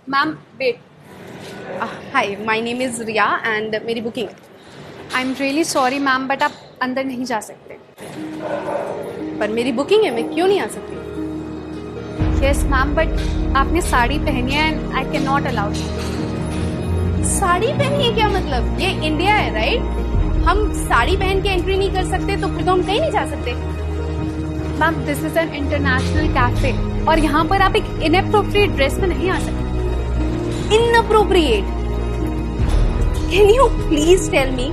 Ma'am wait, hi, my name is Riya and मेरी booking है। I am really sorry ma'am, but आप अंदर नहीं जा सकते। पर मेरी बुकिंग है, मैं क्यों नहीं आ सकती? यस मैम, बट आपने साड़ी पहनी है and I can not allow. Sari पहनी है क्या मतलब? ये इंडिया है राइट? हम साड़ी पहन के एंट्री नहीं कर सकते तो फिर तो हम कहीं नहीं जा सकते। Ma'am this is an international cafe और यहाँ पर आप एक इनएप्रोप्रिएट ड्रेस में नहीं आ सकते। Inappropriate? Can you please tell me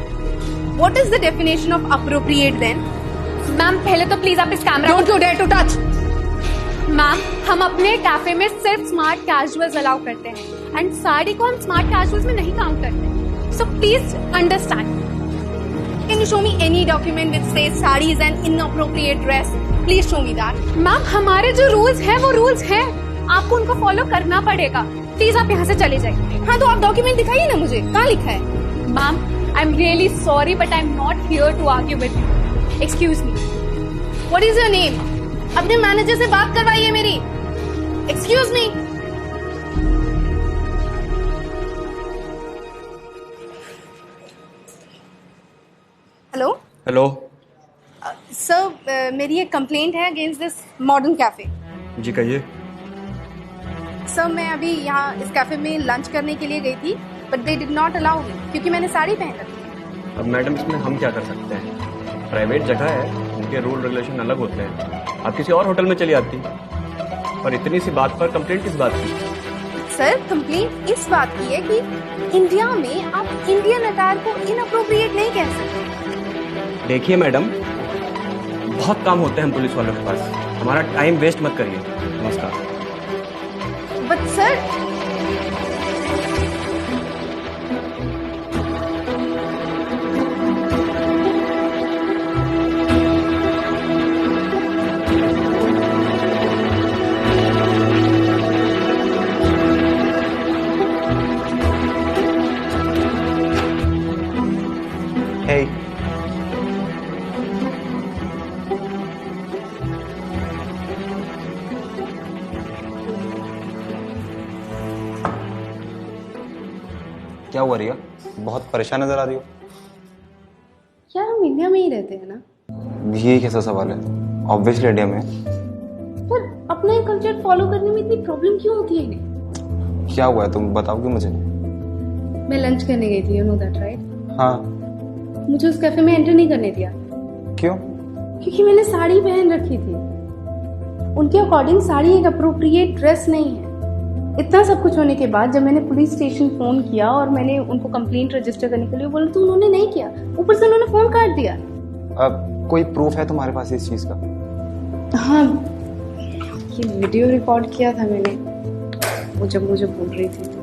what is the definition of appropriate then? Ma'am पहले तो प्लीज आप इस camera Don't you dare to touch! Ma'am हम अपने कैफे में सिर्फ स्मार्ट कैजुअल्स अलाउ करते हैं एंड साड़ी को हम स्मार्ट कैजुअल्स में नहीं काउंट करते, so please understand. Can you show me any document which says sari is an inappropriate dress? Please show me that. Ma'am हमारे जो रूल्स हैं वो रूल्स हैं, आपको उनको फॉलो करना पड़ेगा। प्लीज आप यहाँ से चले जाइए। हाँ तो आप डॉक्यूमेंट दिखाइए ना मुझे, कहाँ लिखा है? Ma'am I am really sorry but I am not here to argue with you. Excuse me. What is your name? अपने मैनेजर से बात करवाइए मेरी। Excuse me. Hello hello. Sir, मेरी एक कंप्लेंट है अगेंस्ट दिस मॉडर्न कैफे। जी कहिए। सर मैं अभी यहाँ इस कैफे में लंच करने के लिए गई थी but they did not allow me क्योंकि मैंने साड़ी पहन रखी है। अब मैडम इसमें हम क्या कर सकते हैं? प्राइवेट जगह है, उनके रूल रेगुलेशन अलग होते हैं। आप किसी और होटल में चली आती। और इतनी सी बात पर कंप्लेंट किस बात की? सर कंप्लेंट इस बात की है कि इंडिया में आप इंडियन अटायर को इनअप्रोप्रिएट नहीं कह सकते। देखिए मैडम, बहुत काम होते हैं हम पुलिस वालों के पास, हमारा टाइम वेस्ट मत करिए। नमस्कार। But sir Hey. क्या हुआ रिया? बहुत परेशान नजर आ रही हो। यार हम इंडिया में ही रहते हैं ना। ये कैसा सवाल है? ऑब्वियसली इंडिया में। पर अपना कल्चर फॉलो करने में इतनी प्रॉब्लम क्यों होती है इन्हें? क्या हुआ है, तुम बताओगे मुझे? मैं लंच करने गई थी, यू नो दैट राइट? हाँ। मुझे उस कैफे में एंटर नहीं करने दिया। क्यों? क्योंकि मैंने साड़ी पहन रखी थी। उनके अकॉर्डिंग साड़ी एक अप्रोप्रिएट ड्रेस नहीं है। इतना सब कुछ होने के बाद जब मैंने पुलिस स्टेशन फोन किया और मैंने उनको कंप्लेंट रजिस्टर करने के लिए बोला तो उन्होंने नहीं किया, ऊपर से उन्होंने फोन काट दिया। अब कोई प्रूफ है तुम्हारे पास इस चीज का? हाँ, ये वीडियो रिकॉर्ड किया था मैंने, वो जब मुझे बोल रही थी तो।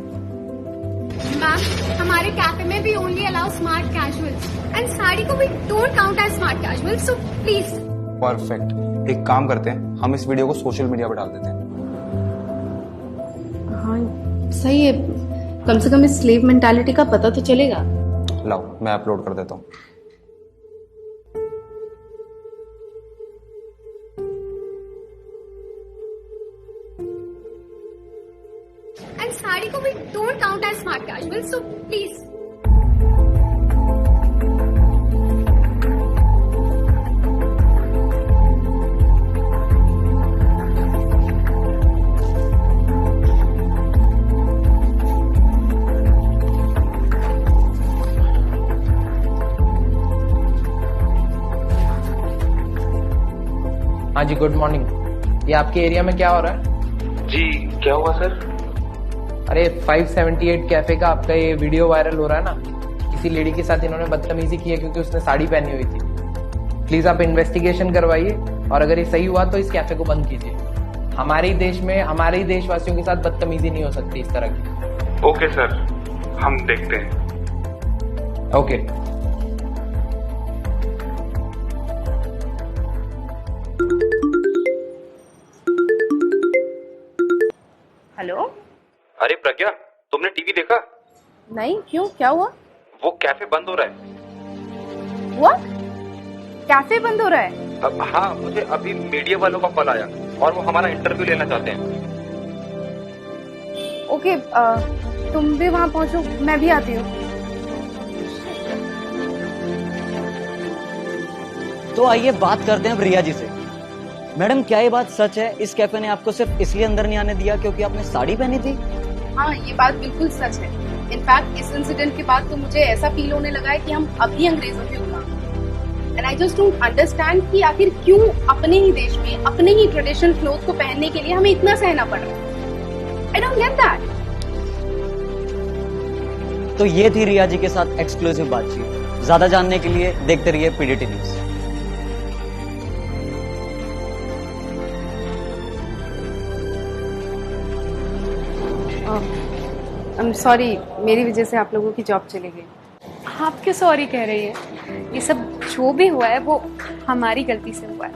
मैम हमारे कैफे में भी only allow smart casuals and sari को भी don't count as smart casuals, so please. Perfect. एक काम करते हैं, हम इस वीडियो को सोशल मीडिया पर डाल देते हैं। हाँ सही है, कम से कम इस स्लेव मेंटालिटी का पता तो चलेगा। लाओ मैं अपलोड कर देता हूँ। एंड साड़ी को भी don't count as smart casuals, so please. हाँ जी, गुड मॉर्निंग। ये आपके एरिया में क्या हो रहा है? जी क्या हुआ सर? अरे 578 कैफे का आपका ये वीडियो वायरल हो रहा है ना, किसी लेडी के साथ इन्होंने बदतमीजी की है क्योंकि उसने साड़ी पहनी हुई थी। प्लीज आप इन्वेस्टिगेशन करवाइए और अगर ये सही हुआ तो इस कैफे को बंद कीजिए। हमारे ही देश में हमारे ही देशवासियों के साथ बदतमीजी नहीं हो सकती इस तरह की। ओके सर, हम देखते हैं। ओके। हेलो। अरे प्रज्ञा, तुमने टीवी देखा? नहीं, क्यों, क्या हुआ? वो कैफे बंद हो रहा है। हुआ? कैफे बंद हो रहा है? अब हाँ, मुझे अभी मीडिया वालों का कॉल आया और वो हमारा इंटरव्यू लेना चाहते हैं। ओके, तुम भी वहाँ पहुँचो, मैं भी आती हूँ। तो आइए बात करते हैं अब रिया जी से। मैडम, क्या ये बात सच है, इस कैफे ने आपको सिर्फ इसलिए अंदर नहीं आने दिया क्योंकि आपने साड़ी पहनी थी? हाँ, ये बात बिल्कुल सच है। इनफैक्ट इस इंसिडेंट के बाद तो मुझे ऐसा फील होने लगा है कि हम अभी अंग्रेजों के गुलाम। And I just don't understand कि आखिर क्यों अपने ही देश में अपने ही ट्रेडिशनल क्लोथ को पहनने के लिए हमें इतना सहना पड़ रहा है। I don't get that. तो ये थी रिया जी के साथ एक्सक्लूसिव बातचीत। ज्यादा जानने के लिए देखते रहिए PDT news. I am sorry, मेरी वजह से आप लोगों की जॉब चली गई। आप क्यों सॉरी कह रही है? ये सब जो भी हुआ है वो हमारी गलती से हुआ है।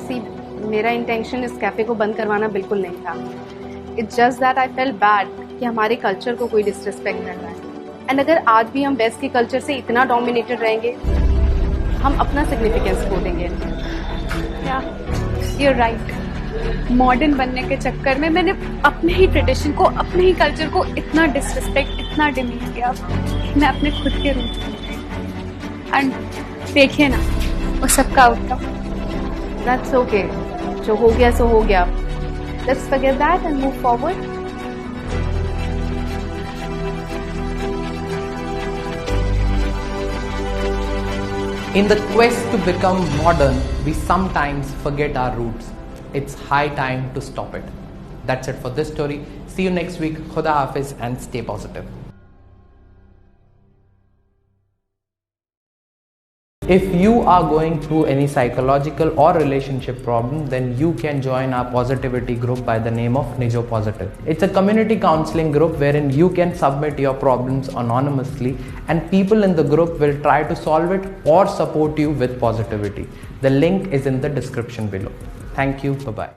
सी, मेरा इंटेंशन इस कैफे को बंद करवाना बिल्कुल नहीं था। It's just that I felt bad कि हमारे कल्चर को कोई डिसरिस्पेक्ट कर रहा है। एंड अगर आज भी हम वेस्ट के कल्चर से इतना डोमिनेटेड रहेंगे, हम अपना सिग्निफिकेंस खो देंगे। या you're right। मॉडर्न बनने के चक्कर में मैंने अपने ही ट्रेडिशन को, अपने ही कल्चर को इतना डिसरिस्पेक्ट, इतना डिमीन किया, मैं अपने खुद के रूट में। एंड देखिए ना, वो सबका आउटकम। दैट्स ओके, जो हो गया सो हो गया। Let's forget that and move forward. In the quest to become modern, we sometimes forget our roots. It's high time to stop it. That's it for this story. See you next week. Khuda Hafiz and stay positive. If you are going through any psychological or relationship problem, then you can join our positivity group by the name of Nijo Positive. It's a community counseling group wherein you can submit your problems anonymously and people in the group will try to solve it or support you with positivity. The link is in the description below. Thank you. Bye-bye.